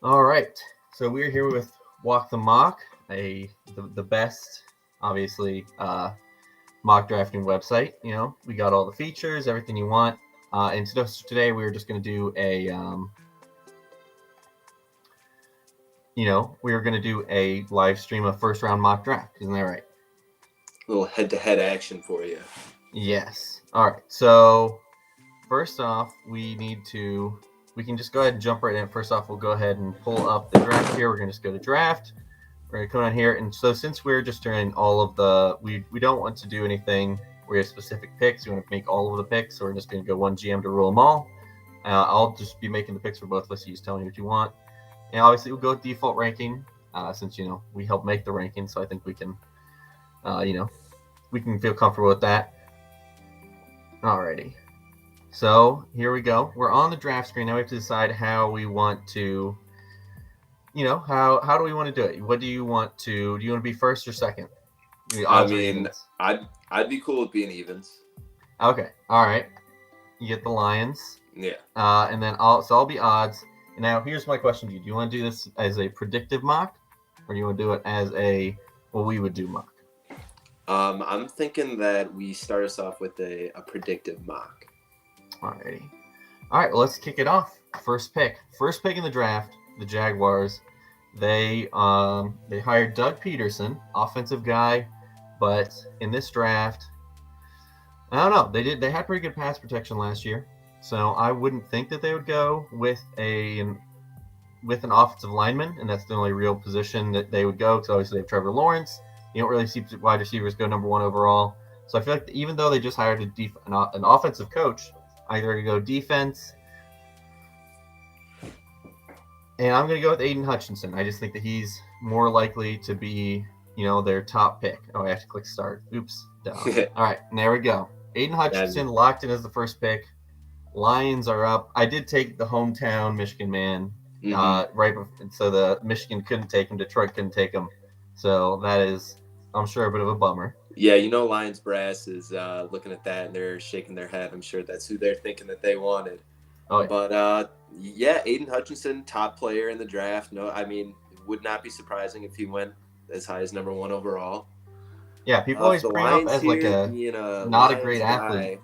All right. So we're here with Walk the Mock, the best, obviously, mock drafting website. We got all the features, everything you want. And today we were just going to do a live stream of first round mock draft. Isn't that right? A little head-to-head action for you. Yes. All right. So first off, we can just go ahead and jump right in. First off, we'll go ahead and pull up the draft here. We're going to just go to draft. We're going to come on here. And so since we're just doing all of we don't want to do anything where we have specific picks. We want to make all of the picks. So we're just going to go one GM to rule them all. I'll just be making the picks for both of us. You just tell me what you want. And obviously we'll go with default ranking since, we help make the ranking. So I think we can, we can feel comfortable with that. Alrighty. So here we go. We're on the draft screen. Now we have to decide how we want to, how do we want to do it? What do you want to? Do you want to be first or second? I'd be cool with being evens. Okay. All right. You get the Lions. Yeah. And then I'll be odds. And now here's my question to you: do you want to do this as a predictive mock, or do you want to do it as what we would do mock? I'm thinking that we start us off with a predictive mock. Alrighty. All right, well, let's kick it off. First pick in the draft, the Jaguars. They hired Doug Peterson, offensive guy, but in this draft, I don't know. They had pretty good pass protection last year, so I wouldn't think that they would go with an offensive lineman, and that's the only real position that they would go. Because obviously they have Trevor Lawrence. You don't really see wide receivers go number one overall. So I feel like even though they just hired an offensive coach, either go defense, and I'm going to go with Aiden Hutchinson. I just think that he's more likely to be, their top pick. Oh, I have to click start. Oops. All right, and there we go. Aiden Hutchinson locked in as the first pick. Lions are up. I did take the hometown Michigan man, right before, so the Michigan couldn't take him. Detroit couldn't take him. So that is, I'm sure, a bit of a bummer. Yeah, Lions brass is looking at that and they're shaking their head. I'm sure that's who they're thinking that they wanted. Oh, yeah. But Aiden Hutchinson, top player in the draft. No, it would not be surprising if he went as high as number one overall. Yeah, people always bring up as like a not a great athlete.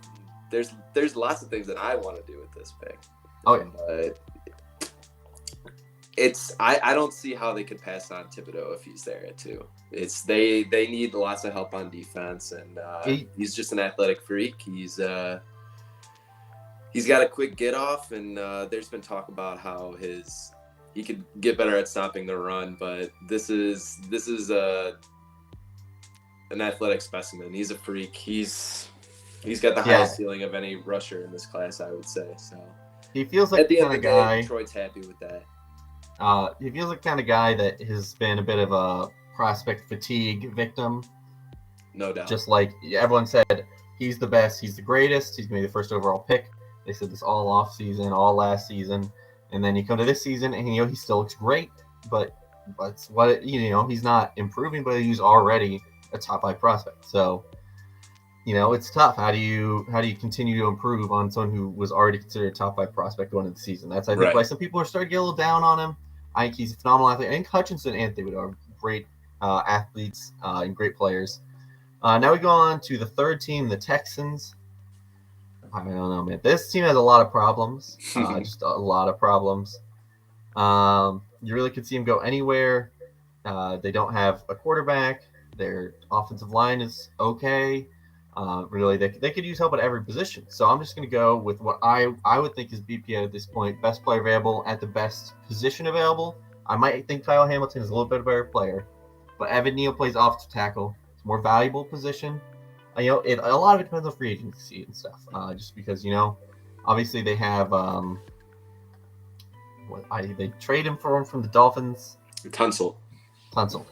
There's lots of things that I want to do with this pick. Oh yeah. But I don't see how they could pass on Thibodeau if he's there too. They need lots of help on defense, and he's just an athletic freak. He's got a quick get off, and there's been talk about how he could get better at stopping the run. But this is an athletic specimen. He's a freak. He's got the highest ceiling of any rusher in this class, I would say. So he feels like the kind of guy. Detroit's happy with that. He feels like the kind of guy that has been a bit of a prospect fatigue victim. No doubt. Just like everyone said, he's the best, he's the greatest, he's going to be the first overall pick. They said this all off season, all last season. And then you come to this season and, he still looks great. But he's not improving, but he's already a top 5 prospect. So, it's tough. How do you continue to improve on someone who was already considered a top 5 prospect going into the season? That's, I think, why some people are starting to get a little down on him. I think he's a phenomenal athlete. I think Hutchinson and Thibodeau are great athletes and great players. Now we go on to the third team, the Texans. I don't know, man. This team has a lot of problems. Just a lot of problems. You really could see them go anywhere. They don't have a quarterback. Their offensive line is okay. Really, they could use help at every position. So I'm just going to go with what I would think is BPA at this point. Best player available at the best position available. I might think Kyle Hamilton is a little bit of a better player. But Evan Neal plays offensive tackle. It's a more valuable position. A lot of it depends on free agency and stuff. Just because, obviously they have they trade him from the Dolphins. Tunsil.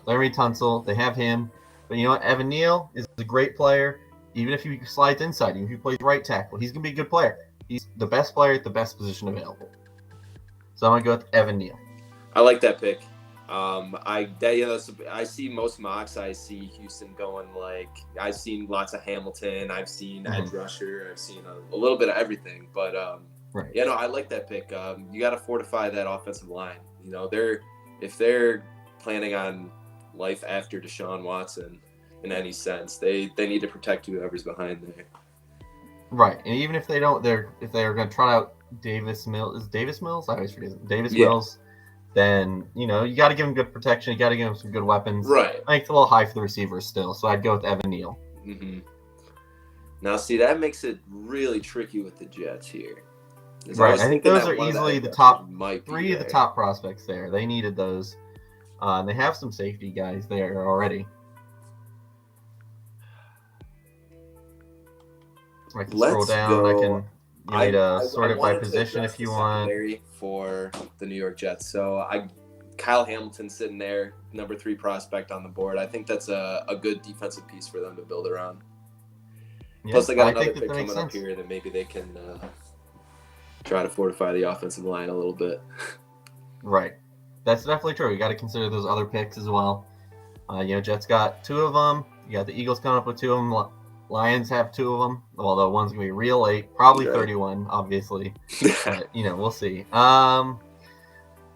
Larry Tunsil. They have him. But you know what? Evan Neal is a great player. Even if he slides inside, even if he plays right tackle, he's going to be a good player. He's the best player at the best position available. So I'm going to go with Evan Neal. I like that pick. I see most mocks. I see Houston going I've seen lots of Hamilton. I've seen edge rusher. I've seen a little bit of everything. But I like that pick. You got to fortify that offensive line. if they're planning on life after Deshaun Watson in any sense, they need to protect whoever's behind there. Right, and even if they don't, if they're going to try out Davis Mills, I always forget Davis Mills. Then you got to give him good protection. You got to give him some good weapons. Right. I think it's a little high for the receivers still, so I'd go with Evan Neal. Mm-hmm. Now, see, that makes it really tricky with the Jets here. Right, I think those are easily the top 3 of the top prospects there. They needed those. And they have some safety guys there already. I can scroll down. You need to sort it by position if you want. For the New York Jets. So Kyle Hamilton's sitting there, number 3 prospect on the board. I think that's a good defensive piece for them to build around. Yeah, plus, they got another pick coming up here that maybe they can try to fortify the offensive line a little bit. Right. That's definitely true. You got to consider those other picks as well. Jets got 2 of them. You got the Eagles coming up with 2 of them. Lions have 2 of them, although one's going to be real late. Probably 31, obviously. But, we'll see.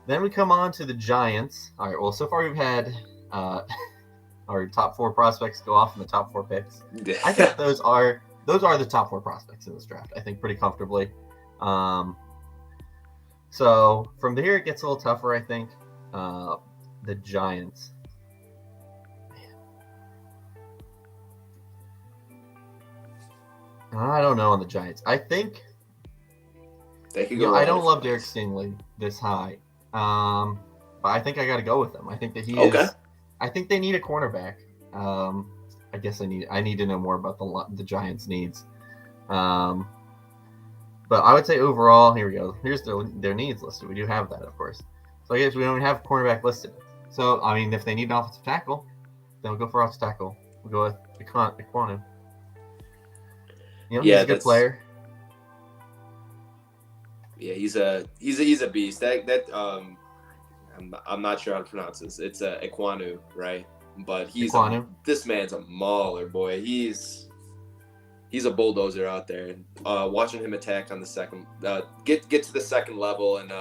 Then we come on to the Giants. All right, well, so far we've had our top 4 prospects go off in the top 4 picks. I think those are the top 4 prospects in this draft, I think, pretty comfortably. So from here, it gets a little tougher, I think. The Giants. I don't know on the Giants. I think they could go. I don't love Derek Stingley this high, but I think I got to go with him. I think that he is. I think they need a cornerback. I guess I need to know more about the Giants' needs. But I would say overall, here we go. Here's their needs listed. We do have that, of course. So I guess we don't have cornerback listed. So I mean, if they need an offensive tackle, then we'll go for offensive tackle. We'll go with Ekwonu. He's a good player. Yeah, he's a beast. I'm not sure how to pronounce this. It's Ekwonu, right? But this man's a mauler, boy. He's a bulldozer out there. And watching him attack on the second, get to the second level and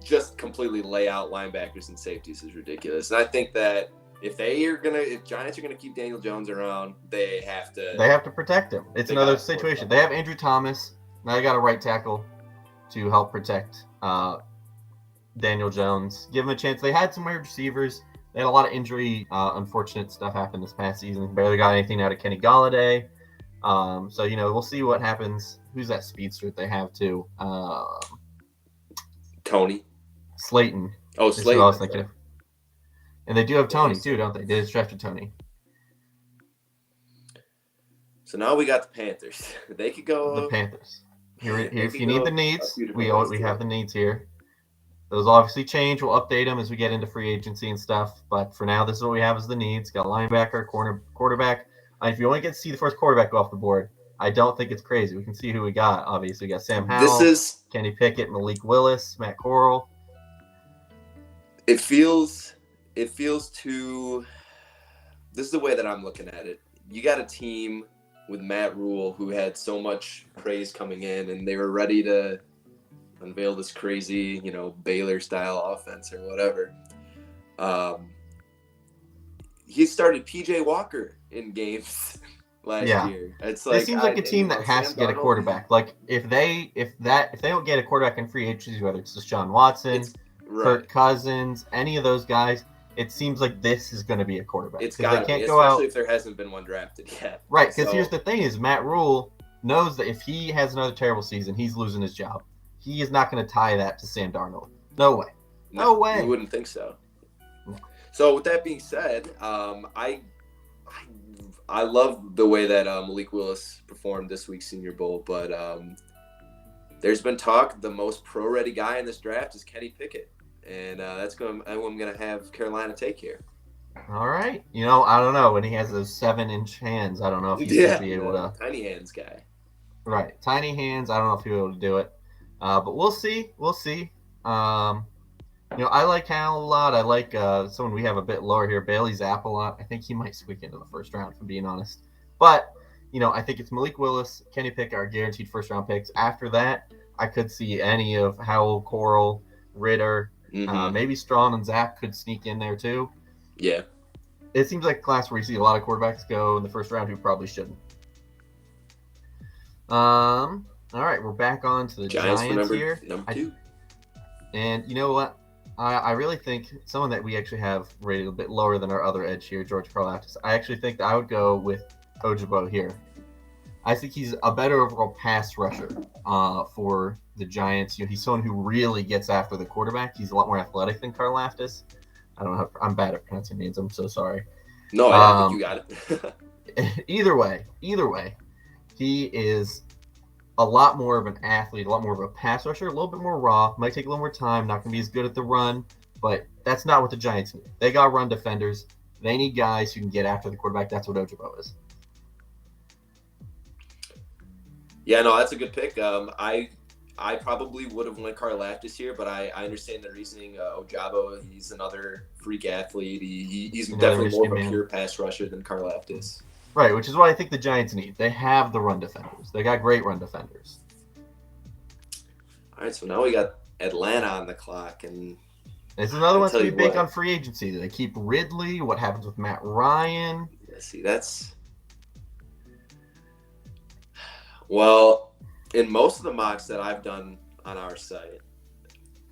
just completely lay out linebackers and safeties is ridiculous. And I think that if Giants are gonna keep Daniel Jones around, they have to protect him. It's another situation. They have Andrew Thomas. Now they got a right tackle to help protect Daniel Jones. Give him a chance. They had some wide receivers. They had a lot of injury, unfortunate stuff happen this past season. Barely got anything out of Kenny Golladay. So we'll see what happens. Who's that speedster that they have too? Tony Slayton. Oh, Slayton. Who I was thinking of. And they do have Tony too, don't they? They just drafted Tony. So now we got the Panthers. They could go. The Panthers. Here if you need the needs, we have the needs here. Those obviously change. We'll update them as we get into free agency and stuff. But for now, this is what we have as the needs. Got a linebacker, quarterback. If you only get to see the first quarterback go off the board, I don't think it's crazy. We can see who we got. Obviously, we got Sam Howell, Kenny Pickett, Malik Willis, Matt Corral. It feels too. This is the way that I'm looking at it. You got a team with Matt Rule who had so much praise coming in, and they were ready to unveil this crazy, Baylor style offense or whatever. He started PJ Walker in games last year. It's like it seems like a team that has to get a quarterback. Like if they don't get a quarterback in free agency, whether it's Deshaun Watson, Kirk Cousins, any of those guys, it seems like this is going to be a quarterback. It's got to be, especially if there hasn't been one drafted yet. Right, because here's the thing: is Matt Rule knows that if he has another terrible season, he's losing his job. He is not going to tie that to Sam Darnold. No way. No way. You wouldn't think so. No. So with that being said, I love the way that Malik Willis performed this week's Senior Bowl, but there's been talk the most pro-ready guy in this draft is Kenny Pickett, and that's who I'm going to have Carolina take here. All right. I don't know. When he has those 7-inch hands, I don't know if he's going to be able to. Tiny hands guy. Right. Tiny hands. I don't know if he'll be able to do it. But we'll see. We'll see. I like Howell a lot. I like someone we have a bit lower here, Bailey Zapp a lot. I think he might squeak into the first round, if I'm being honest. But, I think it's Malik Willis, Kenny Pickett are guaranteed first-round picks. After that, I could see any of Howell, Corral, Ritter, Mm-hmm. Maybe Strawn and Zach could sneak in there too. Yeah. It seems like a class where you see a lot of quarterbacks go in the first round who probably shouldn't. All right, we're back on to the Giants here. Number 2. And you know what? I really think someone that we actually have rated a bit lower than our other edge here, George Karlaftis. I actually think that I would go with Ojabo here. I think he's a better overall pass rusher for the Giants. You know, he's someone who really gets after the quarterback. He's a lot more athletic than Karlaftis. I don't know. I'm bad at pronouncing names. I'm so sorry. No, I think you got it. Either way, he is a lot more of an athlete, a lot more of a pass rusher, a little bit more raw. Might take a little more time. Not going to be as good at the run, but that's not what the Giants need. They got run defenders. They need guys who can get after the quarterback. That's what Ojabo is. Yeah, no, that's a good pick. I probably would have went Karlaftis here, but I understand the reasoning. Ojabo, he's another freak athlete. He's definitely more of a pure pass rusher than Karlaftis. Right, which is what I think the Giants need. They have the run defenders. They got great run defenders. All right, so now we got Atlanta on the clock, and this is another one that's going to be big on free agency. They keep Ridley. What happens with Matt Ryan? Yeah, see, that's... Well, in most of the mocks that I've done on our site,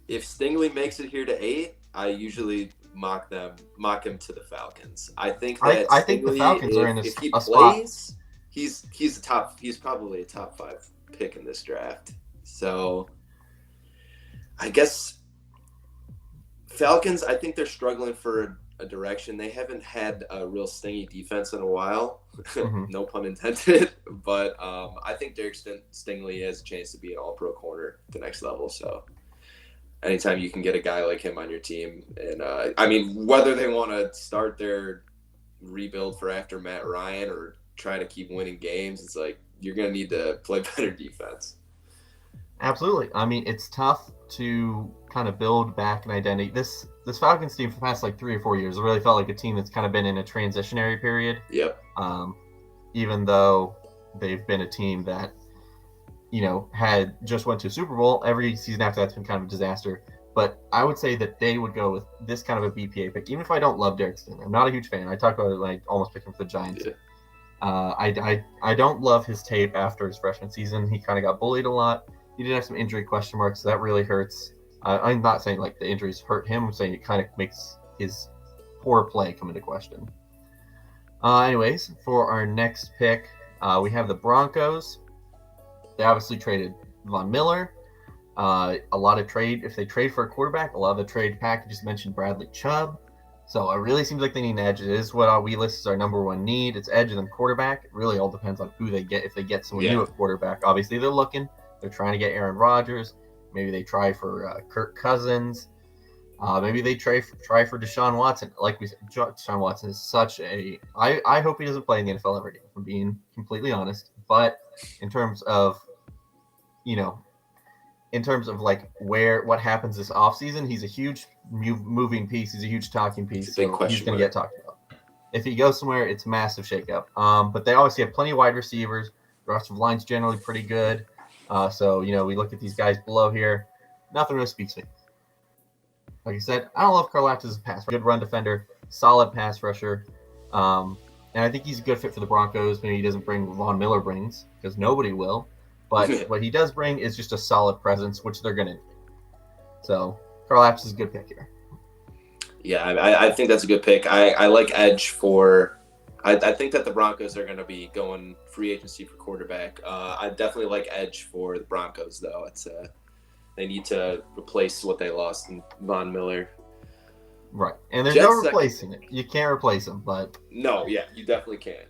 if Stingley makes it here to 8, I usually mock him to the Falcons. I think that I think the Falcons are in if he a plays, spot. He's probably a top 5 pick in this draft. So I guess Falcons, I think they're struggling for a direction. They haven't had a real stingy defense in a while. Mm-hmm. No pun intended. But I think Derek Stingley has a chance to be an all-pro corner at the next level. So anytime you can get a guy like him on your team, and I mean, whether they want to start their rebuild for after Matt Ryan or try to keep winning games, it's like you're going to need to play better defense. Absolutely. I mean, it's tough to kind of build back an identity. This Falcons team for the past like 3 or 4 years really felt like a team that's kind of been in a transitionary period. Yep. Even though they've been a team that, you know, had just went to a Super Bowl. Every season after that's been kind of a disaster. But I would say that they would go with this kind of a BPA pick, even if I don't love Derek Stingley. I'm not a huge fan. I talked about it like almost picking for the Giants. Yeah. I don't love his tape after his freshman season. He kind of got bullied a lot. He did have some injury question marks, so that really hurts. I'm not saying like the injuries hurt him. I'm saying it kind of makes his poor play come into question. Anyways, for our next pick, we have the Broncos. They obviously traded Von Miller. A lot of trade, if they trade for a quarterback, a lot of the trade packages mentioned Bradley Chubb. So it really seems like they need an edge. It is what we list as our number one need. It's edge and then quarterback. It really all depends on who they get. If they get someone new at quarterback, obviously they're looking. They're trying to get Aaron Rodgers. Maybe they try for Kirk Cousins. Maybe they try for Deshaun Watson. Like we said, Deshaun Watson is such a... I hope he doesn't play in the NFL ever again, if I'm being completely honest. But in terms of, you know, like what happens this offseason, he's a huge moving piece. He's a huge talking piece. So he's going to get talked about. If he goes somewhere, it's massive shakeup. But they obviously have plenty of wide receivers. The offensive line's generally pretty good. So, you know, we look at these guys below here. Nothing really speaks to me. Like I said, I don't love Karlaftis as a pass rusher. Good run defender, solid pass rusher. And I think he's a good fit for the Broncos. Maybe he doesn't bring what Von Miller brings, because nobody will. But what he does bring is just a solid presence, which they're going to need. So Karlaftis is a good pick here. Yeah, I think that's a good pick. I like edge for – I think that the Broncos are going to be going free agency for quarterback. I definitely like edge for the Broncos, though. It's they need to replace what they lost in Von Miller. Right. And there's no replacing it. You can't replace him, but... No, yeah, you definitely can.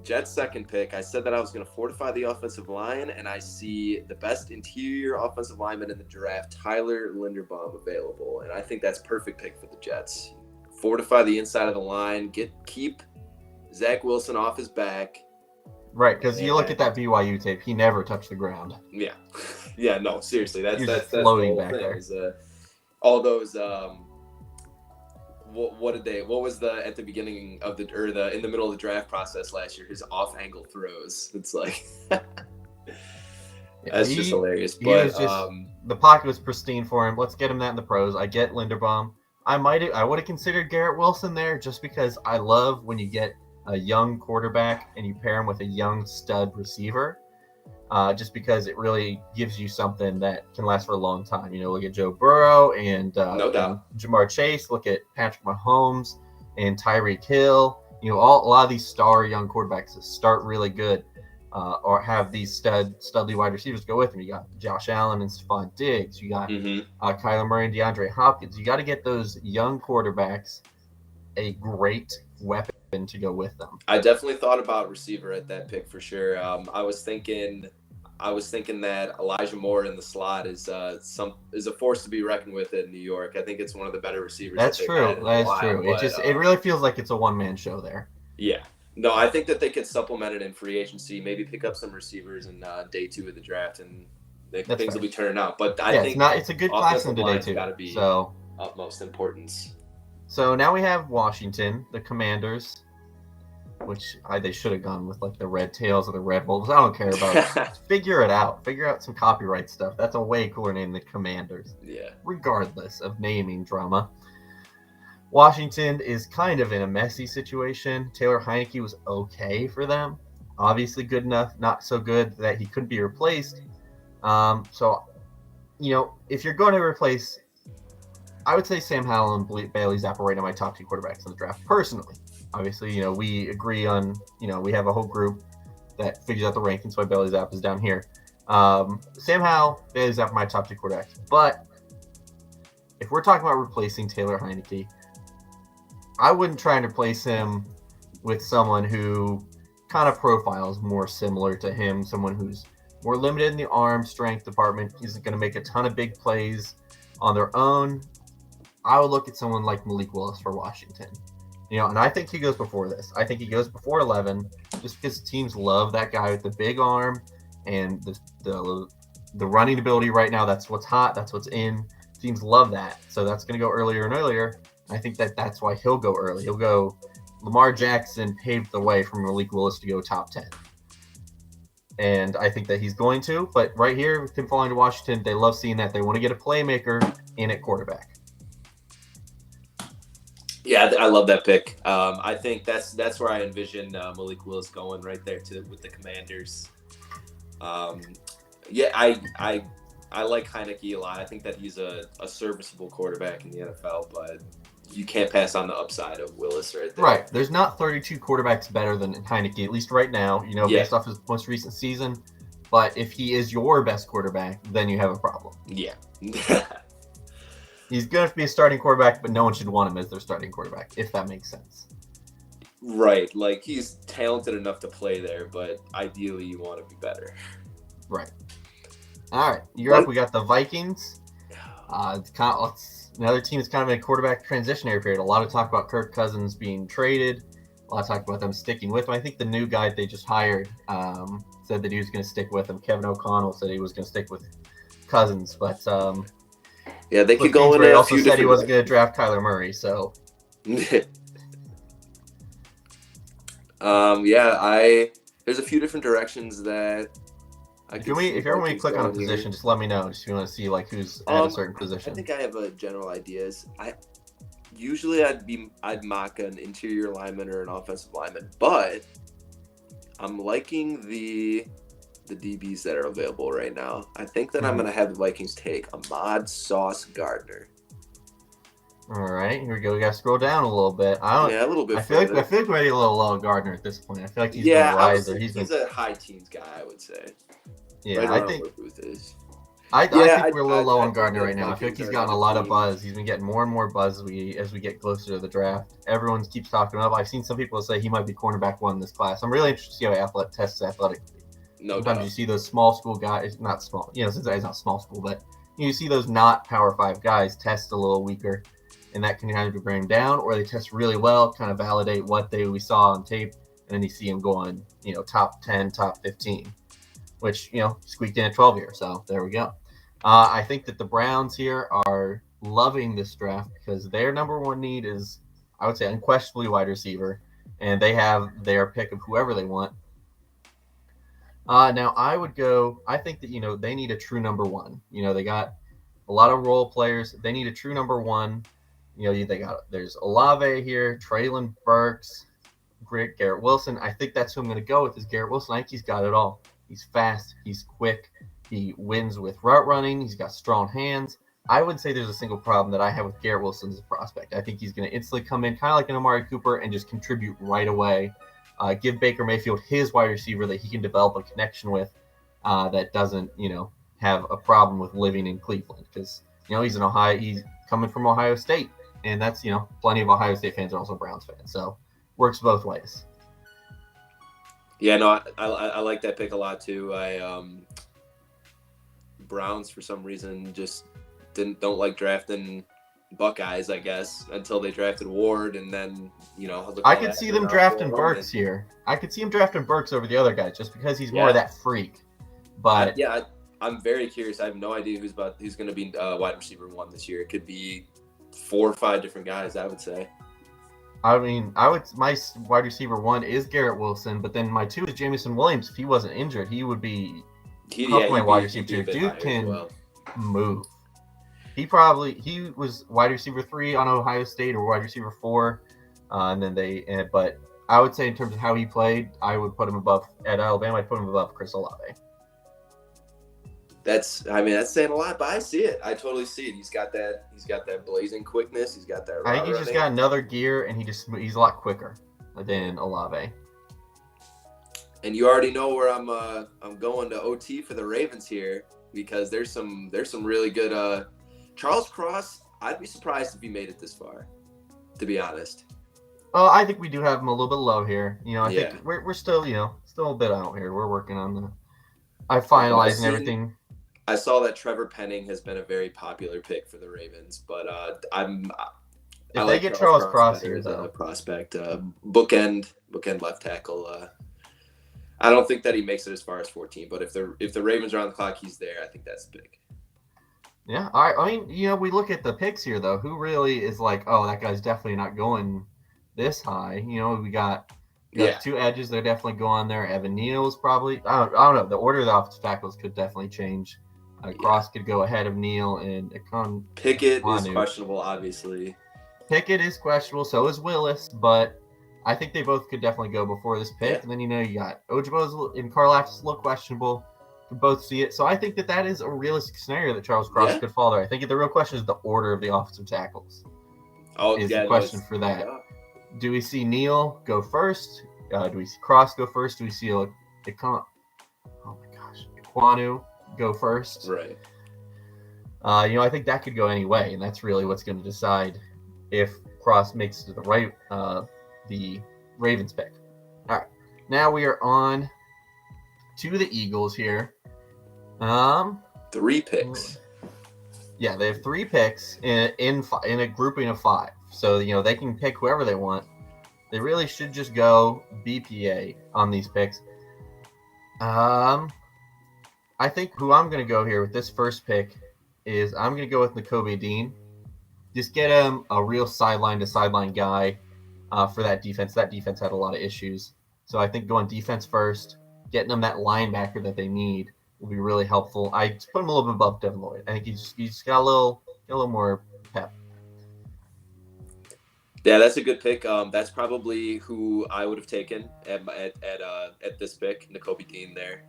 Jets' second pick, I said that I was going to fortify the offensive line, and I see the best interior offensive lineman in the draft, Tyler Linderbaum, available. And I think that's perfect pick for the Jets. Fortify the inside of the line, keep Zach Wilson off his back. Right, because you look at that BYU tape, he never touched the ground. Yeah. Yeah, no, seriously. That's floating back there. All those what was at the beginning of in the middle of the draft process last year, his off angle throws. It's like that's just hilarious. But the pocket was pristine for him. Let's get him that in the pros. I get Linderbaum. I would have considered Garrett Wilson there just because I love when you get a young quarterback and you pair him with a young stud receiver. Just because it really gives you something that can last for a long time. Look at Joe Burrow and, no doubt. and Jamar Chase. Look at Patrick Mahomes and Tyreek Hill. A lot of these star young quarterbacks that start really good or have these studly wide receivers go with them. You got Josh Allen and Stephon Diggs. You got Kyler Murray and DeAndre Hopkins. You got to get those young quarterbacks a great weapon to go with them. I definitely thought about receiver at that pick for sure. I was thinking that Elijah Moore in the slot is a force to be reckoned with in New York. I think it's one of the better receivers. That's true. That's true. It really feels like it's a one-man show there. Yeah. No, I think that they could supplement it in free agency, maybe pick up some receivers in day 2 of the draft, and things will be turning out. But I think it's a good class in today too. Got to be utmost importance. So now we have Washington, the Commanders, which they should have gone with like the Red Tails or the Red Wolves. I don't care about. Figure it out. Figure out some copyright stuff. That's a way cooler name than Commanders. Yeah. Regardless of naming drama. Washington is kind of in a messy situation. Taylor Heineke was okay for them. Obviously good enough, not so good that he couldn't be replaced. So, if you're going to replace, I would say Sam Howell and Bailey Zappa right now my top 2 quarterbacks in the draft, personally. Obviously, we agree on, we have a whole group that figures out the rankings, so Bailey Zappa is down here. Sam Howell, Bailey Zappa my top 2 quarterbacks. But if we're talking about replacing Taylor Heineke, I wouldn't try and replace him with someone who kind of profiles more similar to him, someone who's more limited in the arm strength department, isn't going to make a ton of big plays on their own. I would look at someone like Malik Willis for Washington. And I think he goes before this. I think he goes before 11 just because teams love that guy with the big arm and the running ability right now. That's what's hot. That's what's in. Teams love that. So that's going to go earlier and earlier. I think that's why he'll go early. He'll go Lamar Jackson paved the way for Malik Willis to go top 10. And I think that he's going to. But right here, with him falling to Washington, they love seeing that. They want to get a playmaker in at quarterback. Yeah, I love that pick. I think that's where I envision Malik Willis going right there with the Commanders. I like Heineke a lot. I think that he's a serviceable quarterback in the NFL, but you can't pass on the upside of Willis right there. Right. There's not 32 quarterbacks better than Heineke, at least right now, based off his most recent season. But if he is your best quarterback, then you have a problem. Yeah. He's going to be a starting quarterback, but no one should want him as their starting quarterback, if that makes sense. Right. Like, he's talented enough to play there, but ideally you want to be better. Right. All right. Europe, we got the Vikings. Another team that's kind of in a quarterback transitionary period. A lot of talk about Kirk Cousins being traded. A lot of talk about them sticking with him. I think the new guy they just hired said that he was going to stick with him. Kevin O'Connell said he was going to stick with Cousins, but they could go in a also few said he different wasn't going to draft Kyler Murray. So there's a few different directions that if you ever want me to click on a position, just let me know. Just if you want to see like who's at a certain position. I think I have a general ideas. I'd mock an interior lineman or an offensive lineman, but I'm liking the DBs that are available right now. I think that I'm going to have the Vikings take Ahmad Sauce Gardner. All right, here we go. We got to scroll down a little bit. A little bit. I feel like we're already a little low on Gardner at this point. I feel like he's been rising. He's a high teens guy, I would say. Yeah, right I think. Where Booth is. I think we're a little low on Gardner right now. I feel like he's gotten a lot of buzz. He's been getting more and more buzz as we get closer to the draft. Everyone keeps talking about him. I've seen some people say he might be cornerback 1 in this class. I'm really interested to see how Athletic tests athletically. No Sometimes doubt. you see those small school guys, not small, since he's not small school, but you see those not Power 5 guys test a little weaker, and that can kind of bring him down, or they test really well, kind of validate what we saw on tape, and then you see him going, top 10, top 15, which, squeaked in at 12 here. So there we go. I think that the Browns here are loving this draft because their number 1 need is, I would say, unquestionably wide receiver, and they have their pick of whoever they want. Now I would go. I think that they need a true number one. They got a lot of role players. They need a true number one. There's Olave here, Traylon Burks, Garrett Wilson. I think that's who I'm going to go with is Garrett Wilson. I think he's got it all. He's fast. He's quick. He wins with route running. He's got strong hands. I wouldn't say there's a single problem that I have with Garrett Wilson as a prospect. I think he's going to instantly come in kind of like an Amari Cooper and just contribute right away. Give Baker Mayfield his wide receiver that he can develop a connection with that doesn't, have a problem with living in Cleveland because, he's coming from Ohio State. And that's, plenty of Ohio State fans are also Browns fans. So works both ways. Yeah, no, I like that pick a lot too. Browns for some reason just don't like drafting Buckeyes, I guess, until they drafted Ward, and then I could see them drafting Burks here. I could see him drafting Burks over the other guys just because he's more of that freak. But I'm very curious. I have no idea who's going to be wide receiver one this year. It could be 4 or 5 different guys, I would say. I mean, my wide receiver one is Garrett Wilson, but then my 2 is Jamison Williams. If he wasn't injured, he would be my wide receiver 2. Dude can move. He was wide receiver 3 on Ohio State or wide receiver 4, and then but I would say in terms of how he played, I would put him above at Alabama. I'd put him above Chris Olave. That's saying a lot, but I see it. I totally see it. He's got that blazing quickness. He's got that. I think he's just got another gear, and he's a lot quicker than Olave. And you already know where I'm going to OT for the Ravens here because there's some really good. Charles Cross, I'd be surprised if he made it this far, to be honest. Well, I think we do have him a little bit low here. I think we're still a bit out here. We're working on finalizing everything. I saw that Trevor Penning has been a very popular pick for the Ravens, but if they get Charles Cross here, though, prospect bookend left tackle. I don't think that he makes it as far as 14, but if the Ravens are on the clock, he's there. I think that's big. Yeah, I mean, we look at the picks here though. Who really is like, oh, that guy's definitely not going this high? We got 2 edges. They're definitely going there. Evan Neal's probably. I don't know. The order of the offensive tackles could definitely change. Cross could go ahead of Neal and Pickett is questionable, obviously. Pickett is questionable. So is Willis, but I think they both could definitely go before this pick. Yeah. And then you got Ojibos and Karlaftis a little questionable. Could both see it. So I think that is a realistic scenario that Charles Cross could fall there. I think the real question is the order of the offensive tackles. The question for that. Yeah. Do we see Neal go first? Do we see Cross go first? Do we see Iquanu go first? Right. I think that could go any way, and that's really what's going to decide if Cross makes it to the right, the Ravens pick. All right. Now we are on to the Eagles here. 3 picks. Yeah, they have 3 picks in a grouping of 5. So, they can pick whoever they want. They really should just go BPA on these picks. I think who I'm going to go here with this first pick is I'm going to go with Nakobe Dean. Just get him a real sideline-to-sideline guy for that defense. That defense had a lot of issues. So I think going defense first, getting them that linebacker that they need will be really helpful. I just put him a little bit above Devin Lloyd. I think he's just got a little more pep. Yeah, that's a good pick. That's probably who I would have taken at this pick, Nakobe Dean there.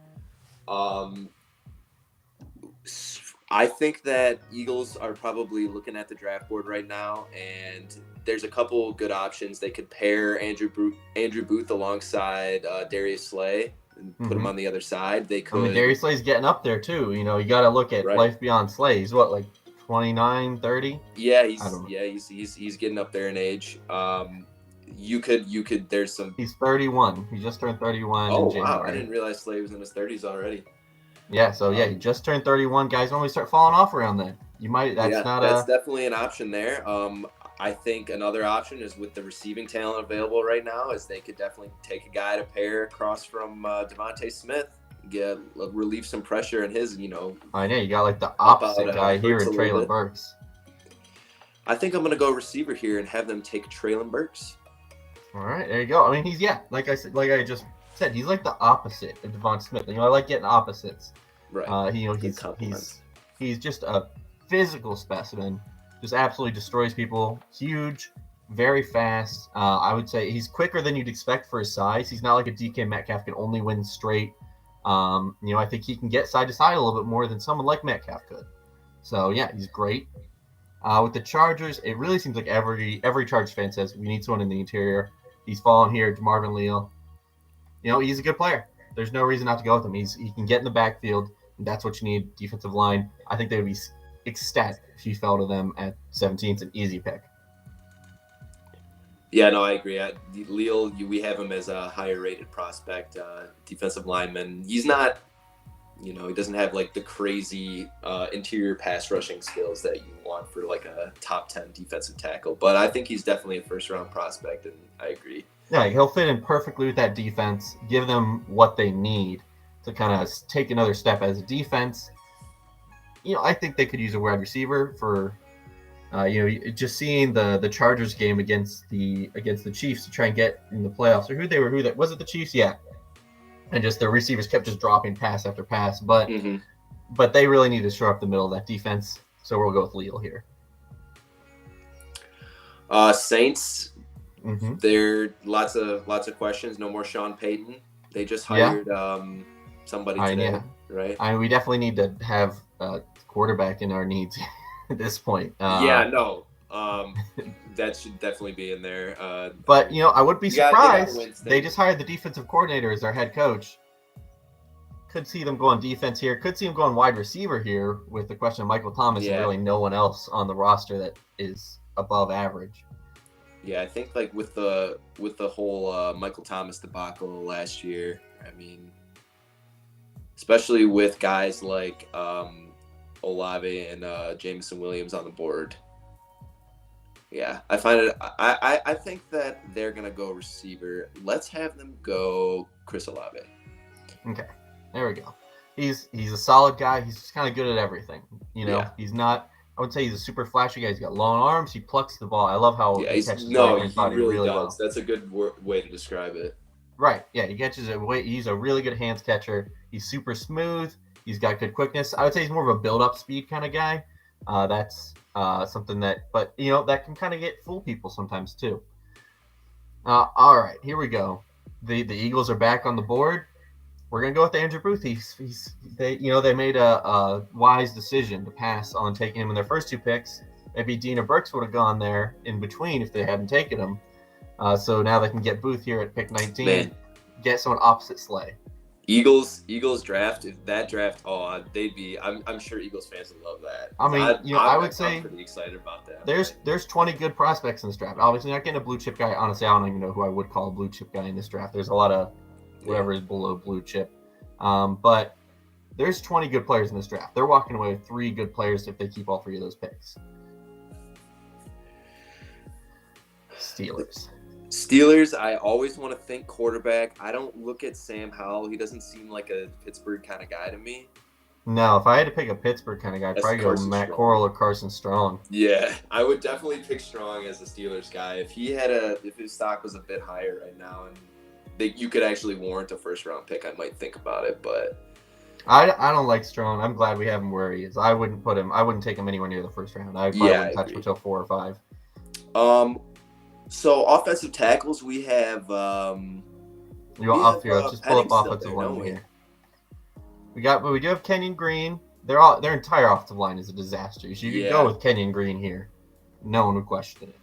I think that Eagles are probably looking at the draft board right now, and there's a couple good options. They could pair Andrew Booth alongside Darius Slay and put him on the other side. They could. Darius Slay's getting up there too. You got to look at life beyond Slay. He's what, like 29, 30? Yeah, he's getting up there in age. You could. There's some. He's 31. He just turned 31. Oh in January. Wow! I didn't realize Slay was in his 30s already. Yeah, so he just turned 31. Guys normally start falling off around then. That's definitely an option there. I think another option is with the receiving talent available right now is they could definitely take a guy to pair across from Devontae Smith, relieve some pressure in his, I know, you got like the opposite guy here in Traylon Burks. I think I'm going to go receiver here and have them take Traylon Burks. All right, there you go. I mean, like I just said, he's like the opposite of Devon Smith. I like getting opposites. Right. He's just a physical specimen. Just absolutely destroys people. Huge, very fast. I would say he's quicker than you'd expect for his size. He's not like a DK Metcalf can only win straight. I think he can get side to side a little bit more than someone like Metcalf could. So yeah, he's great. With the Chargers, it really seems like every Chargers fan says we need someone in the interior. He's fallen here, DeMarvin Leal. He's a good player. There's no reason not to go with him. He can get in the backfield. And that's what you need. Defensive line. I think they would be ecstatic if he fell to them at 17. It's an easy pick. Yeah, no, I agree. Leal, we have him as a higher rated prospect, defensive lineman. He's not, he doesn't have like the crazy interior pass rushing skills that you want for like a top 10 defensive tackle. But I think he's definitely a first round prospect, and I agree. Yeah, he'll fit in perfectly with that defense, give them what they need to kind of take another step as a defense. I think they could use a wide receiver for, just seeing the Chargers game against the Chiefs to try and get in the playoffs, or was it the Chiefs? Yeah. And just the receivers kept just dropping pass after pass, but they really need to shore up the middle of that defense. So we'll go with Leal here. Saints. There lots of questions. No more Sean Payton. They just hired somebody today, right? We definitely need to have a quarterback in our needs at this point. That should definitely be in there. But I would be surprised. They just hired the defensive coordinator as their head coach. Could see them go on defense here. Could see them go on wide receiver here with the question of Michael Thomas and really no one else on the roster that is above average. Yeah, I think like with the whole Michael Thomas debacle last year, I mean, especially with guys like Olave and Jameson Williams on the board. Yeah, I find it. I think that they're gonna go receiver. Let's have them go Chris Olave. Okay, there we go. He's a solid guy. He's just kind of good at everything. He's not. I would say he's a super flashy guy. He's got long arms. He plucks the ball. I love how he catches the ball in his body really well. That's a good way to describe it. Right. Yeah, he catches it. He's a really good hands catcher. He's super smooth. He's got good quickness. I would say he's more of a build-up speed kind of guy. That's something that can kind of fool people sometimes too. All right, here we go. The Eagles are back on the board. We're gonna go with Andrew Booth. They made a wise decision to pass on taking him in their first two picks. Maybe Dina Burks would have gone there in between if they hadn't taken him. So now they can get Booth here at pick 19. Man. Get someone opposite Slay. Eagles draft. If that draft, I'm sure Eagles fans would love that. I mean, I would say I'm pretty excited about that. There's 20 good prospects in this draft. Obviously, not getting a blue chip guy. Honestly, I don't even know who I would call a blue chip guy in this draft. There's a lot of whatever is below blue chip. But there's 20 good players in this draft. They're walking away with 3 good players if they keep all 3 of those picks. Steelers, I always want to think quarterback. I don't look at Sam Howell. He doesn't seem like a Pittsburgh kind of guy to me. No, if I had to pick a Pittsburgh kind of guy, I'd probably go Matt Corral or Carson Strong. Yeah, I would definitely pick Strong as a Steelers guy. If his stock was a bit higher right now and you could actually warrant a first-round pick, I might think about it, but I don't like Strong. I'm glad we have him where he is. I wouldn't take him anywhere near the first round. I probably wouldn't touch him until 4 or 5. So offensive tackles, we have. You want off here? Let's just pull up offensive line here. We do have Kenyon Green. Their entire offensive line is a disaster. So you could go with Kenyon Green here. No one would question it.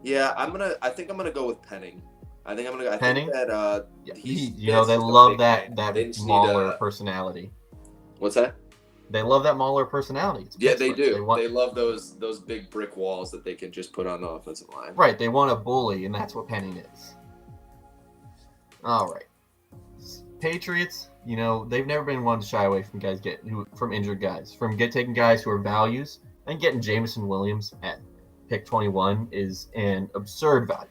Yeah, I think I'm gonna go with Penning. Penning? They love that Mauler personality. What's that? They love that Mauler personality. Yeah, they do. They love those big brick walls that they can just put on the offensive line. Right. They want a bully, and that's what Penning is. All right. Patriots, they've never been one to shy away from from injured guys. Taking guys who are values and getting Jameson Williams at pick 21 is an absurd value.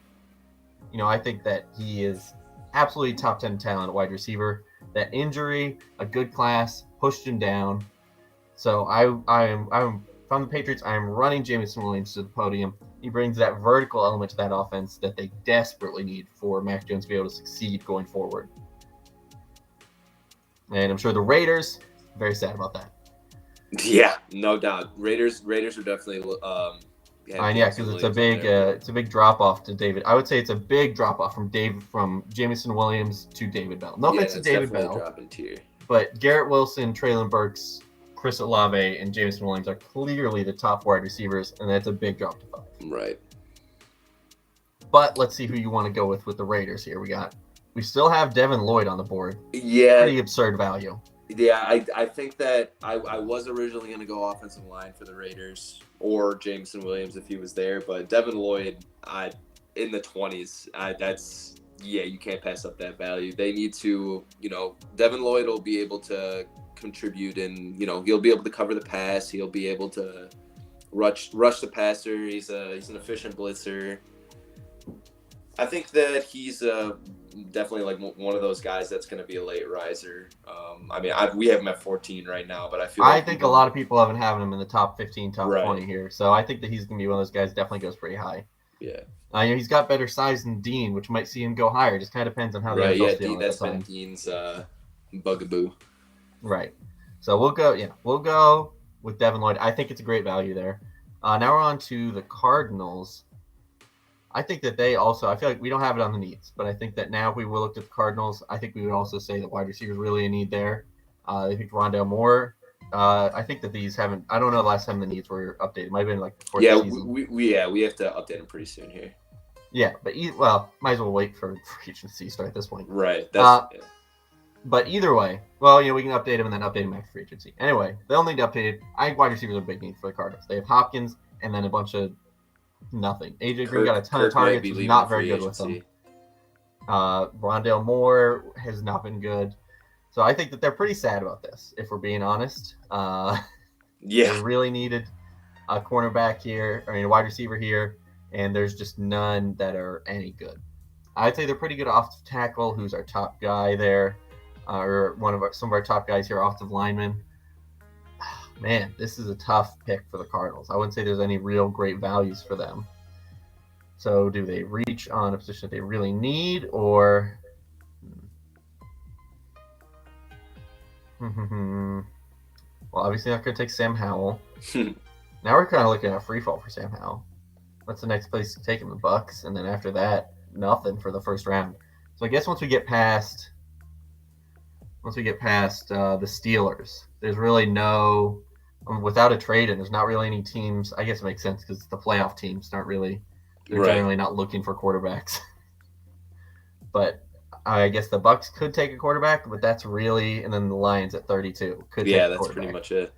I think that he is absolutely top 10 talent at wide receiver. That injury, a good class, pushed him down. So I'm from the Patriots. I am running Jameson Williams to the podium. He brings that vertical element to that offense that they desperately need for Mac Jones to be able to succeed going forward. And I'm sure the Raiders, very sad about that. Yeah, no doubt. Raiders are definitely. Because it's a big drop off to David. I would say it's a big drop off from Jameson Williams to David Bell. No offense to David Bell, but Garrett Wilson, Treylon Burks, Chris Olave, and Jameson Williams are clearly the top wide receivers, and that's a big drop to 5. Right. But let's see who you want to go with the Raiders here. We still have Devin Lloyd on the board. Yeah. Pretty absurd value. Yeah, I think that I was originally going to go offensive line for the Raiders or Jameson Williams if he was there, but Devin Lloyd, in the 20s, you can't pass up that value. They need to, Devin Lloyd will be able to contribute and, he'll be able to cover the pass. He'll be able to rush the passer. He's an efficient blitzer. I think that he's definitely like one of those guys that's going to be a late riser. We have him at 14 right now, but I think a lot of people haven't having him in the top 15, top 20 here. So I think that he's going to be one of those guys definitely goes pretty high. Yeah. He's got better size than Dean, which might see him go higher. Just kind of depends on how the NFL's feeling. That's been Dean's bugaboo. Right. So we'll go with Devin Lloyd. I think it's a great value there. Now we're on to the Cardinals. I think that I feel like we don't have it on the needs, but I think that now if we looked at the Cardinals, I think we would also say that wide receivers really a need there. I think Rondale Moore. I think that these haven't. I don't know the last time the needs were updated. It might have been like before the season. We have to update them pretty soon here. Yeah, but might as well wait for free agency start at this point. Right. But either way, we can update them and then update them after free agency. Anyway, they'll need to update it. I think wide receivers are a big need for the Cardinals. They have Hopkins and then a bunch of nothing. AJ Green got a ton of targets. He's not very good with them. Rondale Moore has not been good. So I think that they're pretty sad about this, if we're being honest. They really needed a cornerback here, a wide receiver here, and there's just none that are any good. I'd say they're pretty good offensive tackle, who's our top guy there, or some of our top guys here, offensive linemen. Man, this is a tough pick for the Cardinals. I wouldn't say there's any real great values for them. So do they reach on a position that they really need, or... Well, obviously not going to take Sam Howell. Now we're kind of looking at a free fall for Sam Howell. What's the next place to take him? The Bucks, and then after that, nothing for the first round. So I guess once we get past the Steelers, there's really no... without a trade, and there's not really any teams. I guess it makes sense because the playoff teams they're generally not looking for quarterbacks. But I guess the Bucks could take a quarterback, but that's really, and then the Lions at 32 could take a quarterback. That's pretty much it.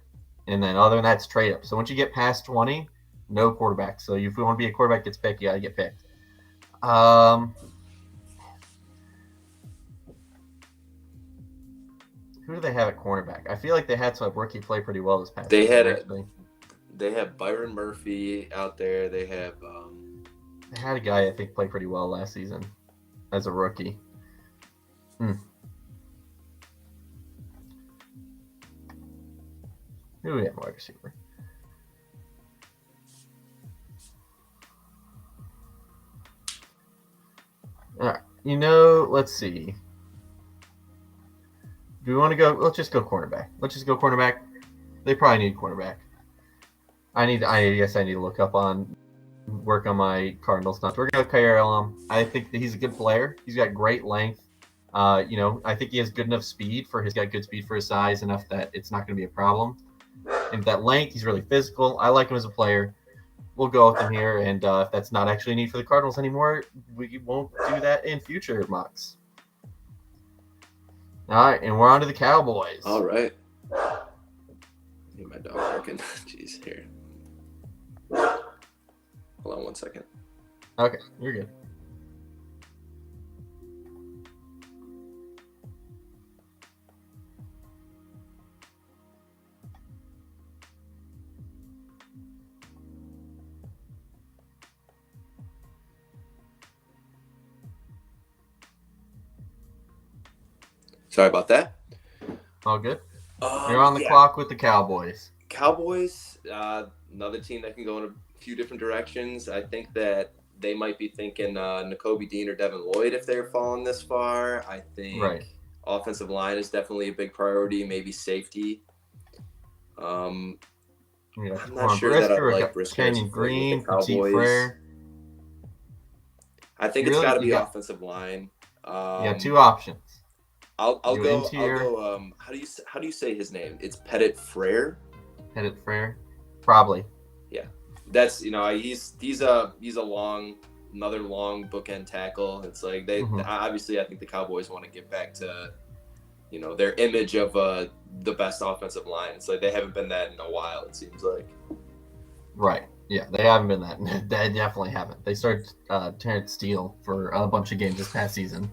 And then other than that, it's trade up. So once you get past 20, no quarterback. So if you want to be a quarterback gets picked, you got to get picked. Who do they have at cornerback? I feel like they had some rookie play pretty well this past season. They have Byron Murphy out there. They have they had a guy I think played pretty well last season as a rookie. Who do we have wide receiver? All right. Let's see. Do we want to go? Let's just go cornerback. They probably need cornerback. I guess I need to work on my Cardinals stuff. We're going to go Kyer Elam. I think that he's a good player. He's got great length. I think he has good enough speed he's got good speed for his size, enough that it's not going to be a problem. And that length, he's really physical. I like him as a player. We'll go with him here, and if that's not actually a need for the Cardinals anymore, we won't do that in future mocks. All right, and we're on to the Cowboys. All right. I need my dog barking. Jeez, here. Hold on 1 second. Okay, you're good. Sorry about that. All good. You're on the clock with the Cowboys. Cowboys, another team that can go in a few different directions. I think that they might be thinking Nakobe Dean or Devin Lloyd if they're falling this far. I think offensive line is definitely a big priority, maybe safety. I'm not sure that I like Brisker Kenyon Green, with the Cowboys. I think it's got to be offensive line. You got two options. I'll go. How do you say his name? It's Petit Frere. Petit Frere, probably. Yeah, that's he's another long bookend tackle. It's like obviously I think the Cowboys want to get back to their image of the best offensive line. It's like they haven't been that in a while. It seems like. Right. Yeah, they haven't been that. They definitely haven't. They started Terrence Steele for a bunch of games this past season.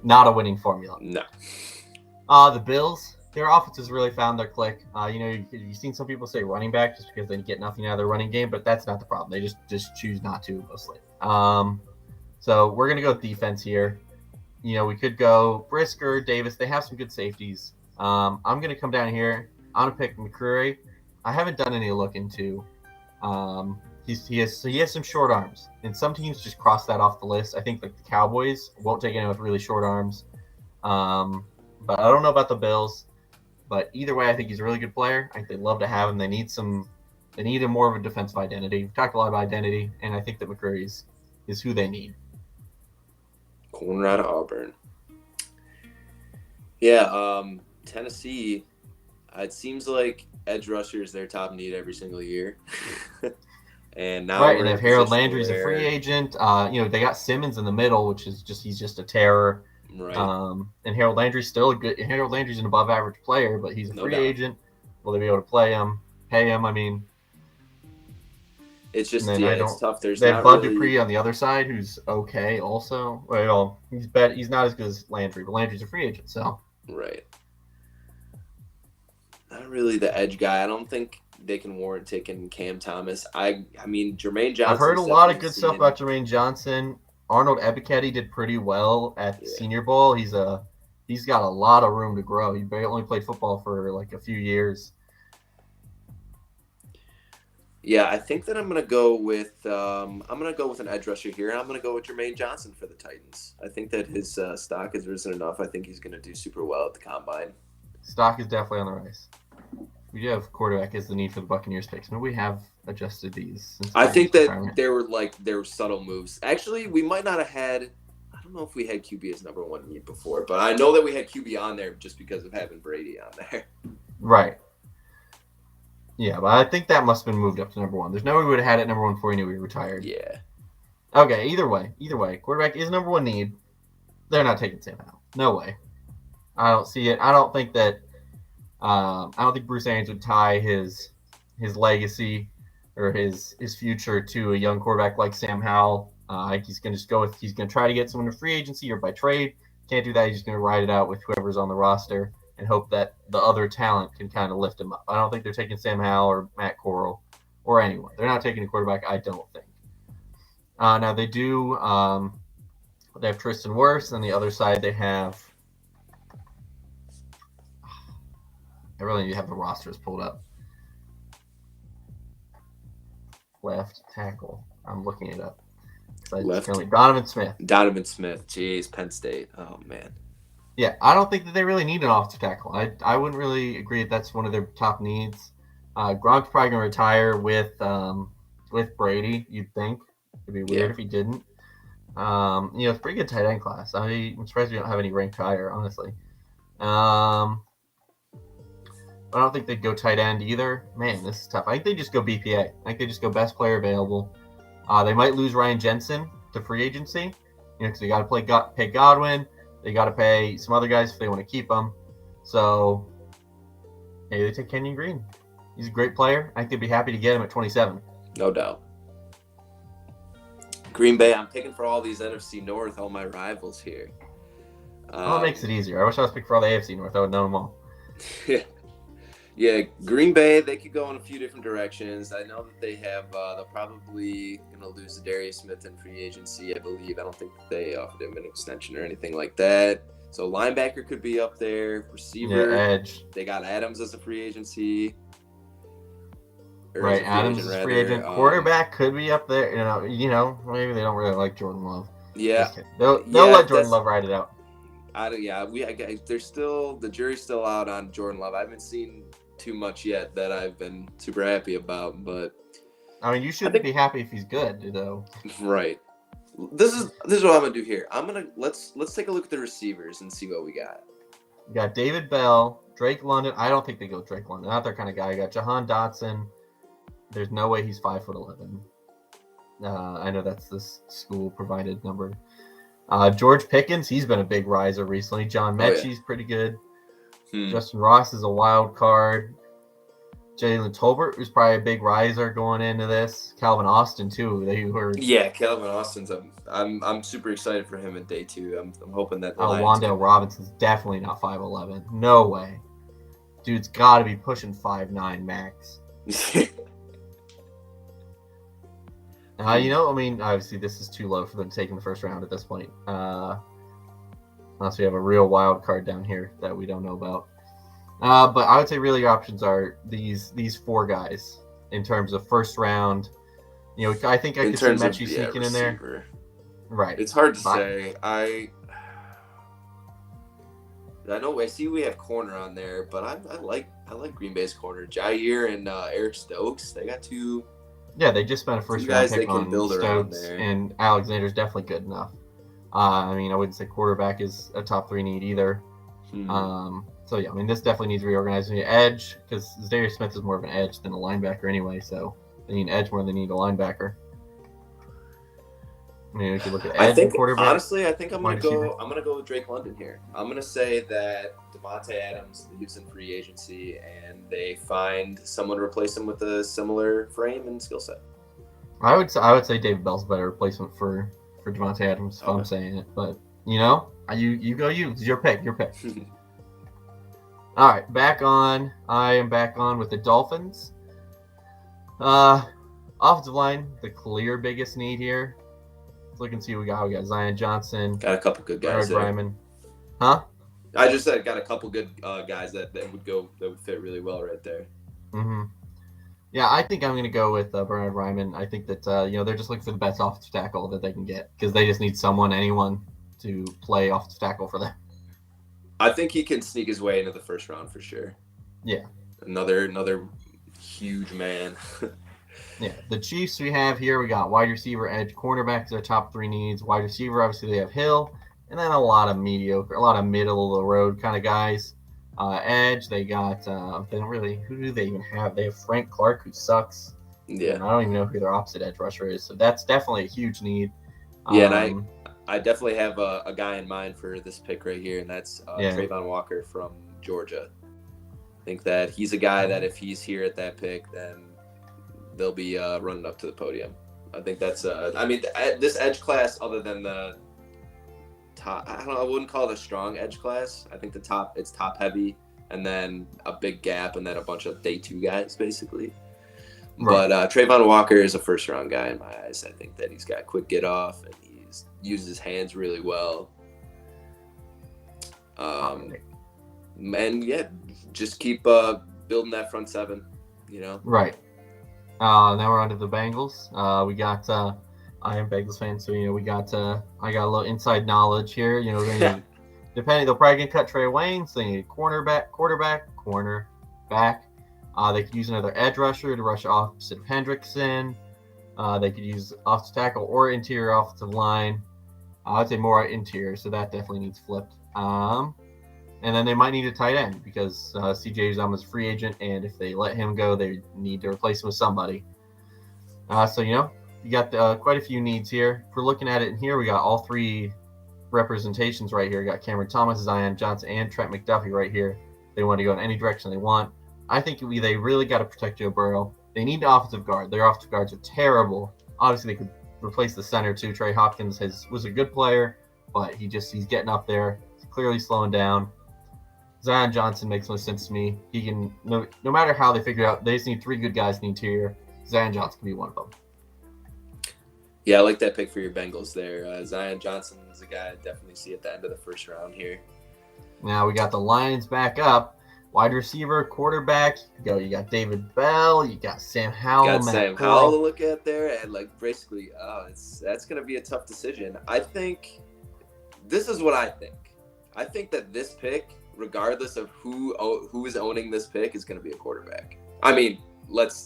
Not a winning formula. No. The Bills, their offense has really found their click. You've seen some people say running back just because they get nothing out of their running game, but that's not the problem. They just choose not to mostly. So we're gonna go with defense here. We could go Brisker, Davis. They have some good safeties. I'm gonna come down here. I'm gonna pick McCreary. I haven't done any look into. He has some short arms, and some teams just cross that off the list. I think like the Cowboys won't take anyone with really short arms, but I don't know about the Bills. But either way, I think he's a really good player. I think they'd love to have him. They need a more of a defensive identity. We've talked a lot about identity, and I think that McCreary is who they need. Corner out of Auburn. Yeah, Tennessee. It seems like edge rusher is their top need every single year. And now and if Harold Landry's a free agent, they got Simmons in the middle, which is he's just a terror. Right. And Harold Landry's still a good. Harold Landry's an above average player, but he's a free agent. Will they be able to play him, pay him? I mean, it's just it's tough. They have Bud Dupree on the other side, who's okay also. Well, he's not as good as Landry, but Landry's a free agent, so right. Not really the edge guy. I don't think they can warrant taking Cam Thomas. I mean, Jermaine Johnson. I've heard a lot of good stuff about Jermaine Johnson. Arnold Ebiketie did pretty well at the Senior Bowl. He's got a lot of room to grow. He only played football for like a few years. Yeah, I think that I'm gonna go with an edge rusher here, and I'm gonna go with Jermaine Johnson for the Titans. I think that his stock has risen enough. I think he's gonna do super well at the combine. Stock is definitely on the rise. We do have quarterback as the need for the Buccaneers picks. Maybe we have adjusted these. I think that there were subtle moves. Actually, we might not have had. I don't know if we had QB as number one need before, but I know that we had QB on there just because of having Brady on there. Right. Yeah, but I think that must have been moved up to number one. There's no way we would have had it number one before we knew we retired. Yeah. Okay. Either way, quarterback is number one need. They're not taking Sam Howell. No way. I don't see it. I don't think that. I don't think Bruce Arians would tie his legacy or his future to a young quarterback like Sam Howell. He's going to he's going to try to get someone in free agency or by trade. Can't do that. He's just going to ride it out with whoever's on the roster and hope that the other talent can kind of lift him up. I don't think they're taking Sam Howell or Matt Corral or anyone. They're not taking a quarterback, I don't think. Now they do. They have Tristan Wirfs. On the other side, they have. I really need to have the rosters pulled up. Left tackle. I'm looking it up. Donovan Smith. Jeez, Penn State. Oh, man. Yeah, I don't think that they really need an offensive tackle. I wouldn't really agree that that's one of their top needs. Gronk's probably going to retire with Brady, you'd think. It'd be weird if he didn't. It's a pretty good tight end class. I'm surprised we don't have any ranked higher, honestly. I don't think they'd go tight end either. Man, this is tough. I think they just go BPA. I think they just go best player available. They might lose Ryan Jensen to free agency, because they got to pay Godwin. They got to pay some other guys if they want to keep them. So maybe they take Kenyon Green. He's a great player. I think they'd be happy to get him at 27. No doubt. Green Bay, I'm picking for all these NFC North, all my rivals here. Well, it makes it easier. I wish I was picking for all the AFC North. I would know them all. Yeah, Green Bay, they could go in a few different directions. I know that they have, they're probably going to lose Darius Smith in free agency, I believe. I don't think they offered him an extension or anything like that. So linebacker could be up there. Receiver, edge. They got Adams as a free agency. Right, Adams is free agent. Quarterback could be up there. Maybe they don't really like Jordan Love. Yeah, they'll let Jordan Love ride it out. There's still the jury's still out on Jordan Love. I haven't seen too much yet that I've been super happy about, but I mean, you shouldn't be happy if he's good, though. Right. This is what I'm gonna do here. Let's take a look at the receivers and see what we got. You got David Bell, Drake London. I don't think they go Drake London. Not their kind of guy. You got Jahan Dotson. There's no way he's 5'11". I know that's this school provided number. George Pickens, he's been a big riser recently. John Mechie's pretty good. Justin Ross is a wild card. Jalen Tolbert, who's probably a big riser going into this. Calvin Austin too. Calvin Austin's. I'm super excited for him in day 2. I'm hoping that. Wan'Dale Robinson's definitely not 5'11". No way. Dude's got to be pushing 5'9" max. Obviously this is too low for them to take in the first round at this point. Unless we have a real wild card down here that we don't know about. But I would say really your options are these 4 guys in terms of first round. I think I could see Mechie sneaking in there. Right. It's hard to say. I see we have corner on there, but I like Green Bay's corner. Jair and Eric Stokes. They got 2. Yeah, they just spent a first round pick on Stokes, and Alexander's definitely good enough. I wouldn't say quarterback is a top 3 need either. So yeah, this definitely needs reorganizing. Edge, because Darius Smith is more of an edge than a linebacker anyway, so they need an edge more than they need a linebacker. If you look at edge and quarterback. Honestly, I think I'm gonna go with Drake London here. I'm gonna say that Devontae Adams leaves in free agency, and they find someone to replace him with a similar frame and skill set. I would say David Bell's a better replacement for Devontae Adams. If I'm saying it, but you go. It's your pick. All right, I am back on with the Dolphins. Offensive line, the clear biggest need here. Let's look and see what we got. We got Zion Johnson. Got a couple good guys there. Ryman. Huh? I just said got a couple good guys that would fit really well right there. Mm-hmm. Yeah, I think I'm going to go with Bernard Ryman. I think that they're just looking for the best offensive tackle that they can get because they just need anyone to play offensive tackle for them. I think he can sneak his way into the first round for sure. Yeah. Another huge man. Yeah. The Chiefs we have here, we got wide receiver, edge, cornerback is their top 3 needs. Wide receiver, obviously they have Hill, and then a lot of middle of the road kind of guys. Edge, they got who do they even have? They have Frank Clark, who sucks. Yeah. And I don't even know who their opposite edge rusher is. So that's definitely a huge need. Yeah, and I definitely have a guy in mind for this pick right here, and that's Trayvon Walker from Georgia. I think that he's a guy that if he's here at that pick, then they'll be running up to the podium. I think that's this edge class, other than the top, I wouldn't call it a strong edge class. I think it's top heavy, and then a big gap, and then a bunch of day 2 guys basically. Right. But Trayvon Walker is a first round guy in my eyes. I think that he's got quick get off, and uses his hands really well. And yeah, just keep building that front 7. Right. Now we're on to the Bengals. We got I am a Bengals fan, so we got I got a little inside knowledge here. They'll probably gonna cut Trey Wayne, so they need cornerback. They could use another edge rusher to rush opposite of Hendrickson. They could use offensive tackle or interior offensive line. I'd say more interior, so that definitely needs flipped. And then they might need a tight end because CJ Uzomah is a free agent, and if they let him go, they need to replace him with somebody. So you got quite a few needs here. If we're looking at it in here, we got all 3 representations right here. We got Cameron Thomas, Zion Johnson, and Trent McDuffie right here. They want to go in any direction they want. I think they really got to protect Joe Burrow. They need the offensive guard. Their offensive guards are terrible. Obviously, they could replace the center too. Trey Hopkins was a good player, but he's getting up there. He's clearly slowing down. Zion Johnson makes no sense to me. He can no matter how they figure it out, they just need 3 good guys in the interior. Zion Johnson can be one of them. Yeah, I like that pick for your Bengals there. Zion Johnson is a guy I definitely see at the end of the first round here. Now we got the Lions back up. wide receiver, quarterback. You got David Bell. You got Sam Howell. Got Sam Howell to look at there, and like basically, that's going to be a tough decision. I think this is what I think. I think that this pick, regardless of who is owning this pick, is going to be a quarterback. I mean,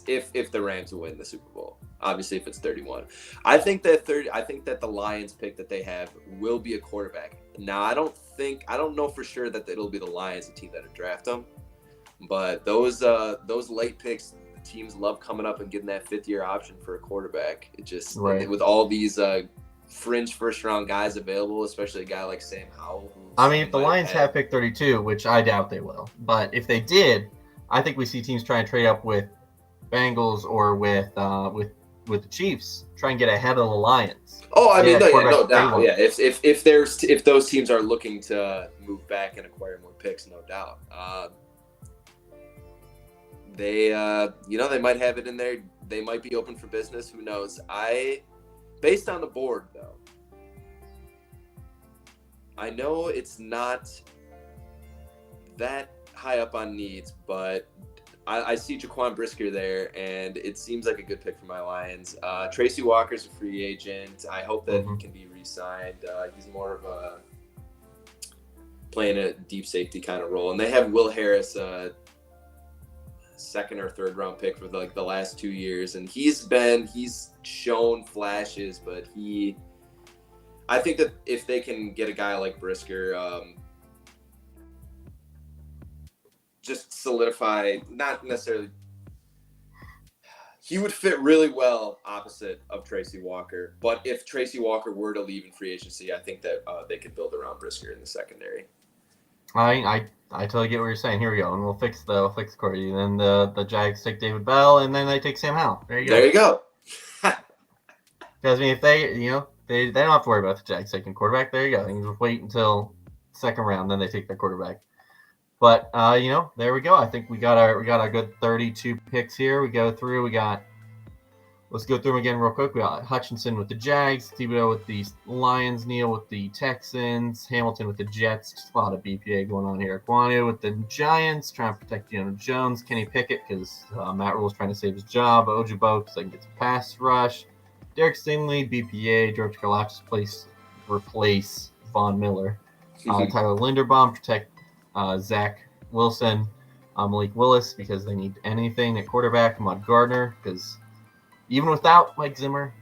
if the Rams win the Super Bowl, obviously if it's 31, I think that the Lions pick that they have will be a quarterback. Now I don't know for sure that it'll be the Lions, the team that would draft them, but those late picks, teams love coming up and getting that 5th-year option for a quarterback. It just right. With all these fringe first-round guys available, especially a guy like Sam Howell. I mean, if the Lions have pick 32, which I doubt they will, but if they did, I think we see teams try and trade up with Bengals or with the Chiefs, try and get ahead of the Lions. Oh, I mean, no doubt. Yeah, if those teams are looking to move back and acquire more picks, no doubt. They might have it in there. They might be open for business. Who knows? Based on the board, though, I know it's not that high up on needs, but I see Jaquan Brisker there, and it seems like a good pick for my Lions. Tracy Walker's a free agent. I hope that he can be re-signed. He's more of a playing a deep safety kind of role. And they have Will Harris, second or third round pick for the last 2 years, and he's shown flashes, but I think that if they can get a guy like Brisker, just solidify, not necessarily, he would fit really well opposite of Tracy Walker. But if Tracy Walker were to leave in free agency, I think that they could build around Brisker in the secondary. I totally get what you're saying. Here we go, and we'll fix Cordy. Then the Jags take David Bell, and then they take Sam Howell. There you go. Because I mean, if they don't have to worry about the Jags taking quarterback. There you go. They can just wait until second round, then they take their quarterback. But there we go. I think we got our good 32 picks here. Let's go through them again real quick. We got Hutchinson with the Jags, Thibodeau with the Lions, Neal with the Texans, Hamilton with the Jets. Just a lot of BPA going on here. Aquanu with the Giants, trying to protect Jones. Kenny Pickett because Matt Rule's trying to save his job. Ojabo because they can get some pass rush. Derek Stingley, BPA. George Karlaftis replace Von Miller. Tyler Linderbaum protect Zach Wilson, Malik Willis because they need anything at quarterback. Ahmad Gardner because even without Mike Zimmer,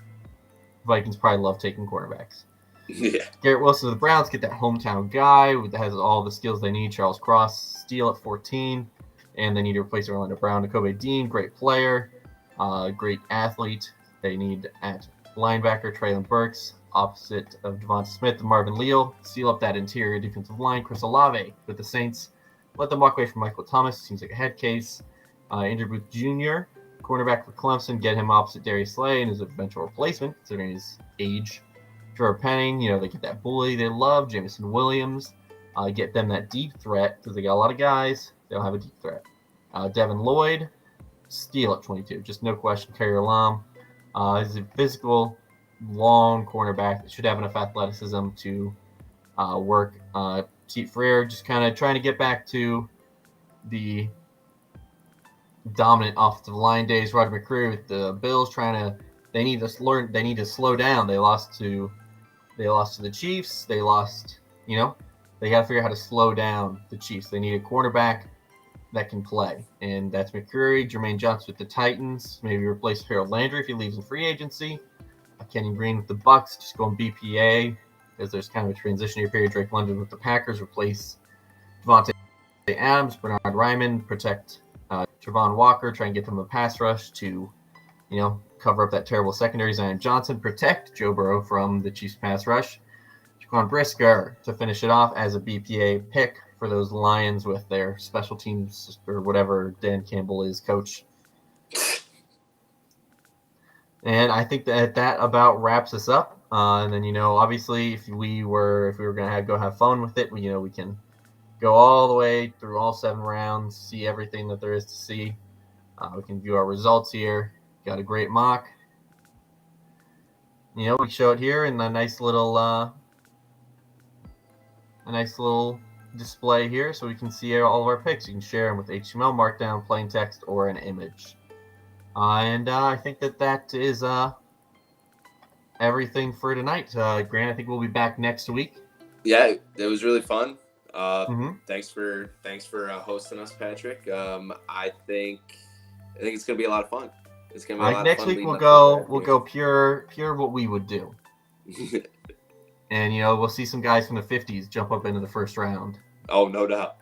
Vikings probably love taking quarterbacks. Yeah. Garrett Wilson of the Browns, get that hometown guy that has all the skills they need. Charles Cross, Steele at 14, and they need to replace Orlando Brown. Nakobe Dean, great player, great athlete. They need at linebacker Traylon Burks, opposite of Devonta Smith and Marvin Leal. Seal up that interior defensive line. Chris Olave with the Saints. Let them walk away from Michael Thomas. Seems like a head case. Andrew Booth Jr., cornerback for Clemson. Get him opposite Darius Slay and his eventual replacement, considering his age. Trevor Penning, they get that bully they love. Jameson Williams. Get them that deep threat because they got a lot of guys. They'll have a deep threat. Devin Lloyd, steal at 22. Just no question. Terry Lam. He's a physical, long cornerback that should have enough athleticism to work. Pete Freer just kind of trying to get back to the dominant offensive line days. Roger McCreary with the Bills they need to slow down. They lost to the Chiefs. They lost, they got to figure out how to slow down the Chiefs. They need a cornerback that can play, and that's McCreary. Jermaine Johnson with the Titans, maybe replace Harold Landry if he leaves in free agency. Kenny Green with the Bucks, just going BPA because there's kind of a transitionary period. Drake London with the Packers, replace Devontae Adams. Bernard Ryman, protect Trayvon Walker, try and get them a pass rush to, cover up that terrible secondary. Zion Johnson, protect Joe Burrow from the Chiefs pass rush. Jaquan Brisker to finish it off as a BPA pick for those Lions with their special teams or whatever Dan Campbell is coach. And I think that about wraps us up. And then, obviously, if we were going to go have fun with it, we can go all the way through all 7 rounds, see everything that there is to see. We can view our results here. Got a great mock. We show it here in a nice little display here so we can see all of our picks. You can share them with HTML, Markdown, plain text, or an image. And I think that is everything for tonight. Grant, I think we'll be back next week. Yeah, it was really fun. Mm-hmm. Thanks for hosting us, Patrick. I think it's gonna be a lot of fun. It's gonna be a lot next of fun. Week we'll go pure what we would do. And we'll see some guys from the 50s jump up into the first round. Oh, no doubt.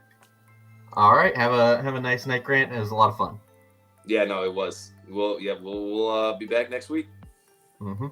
All right, have a nice night, Grant. It was a lot of fun. Yeah, no, it was. We'll be back next week. Mm-hmm.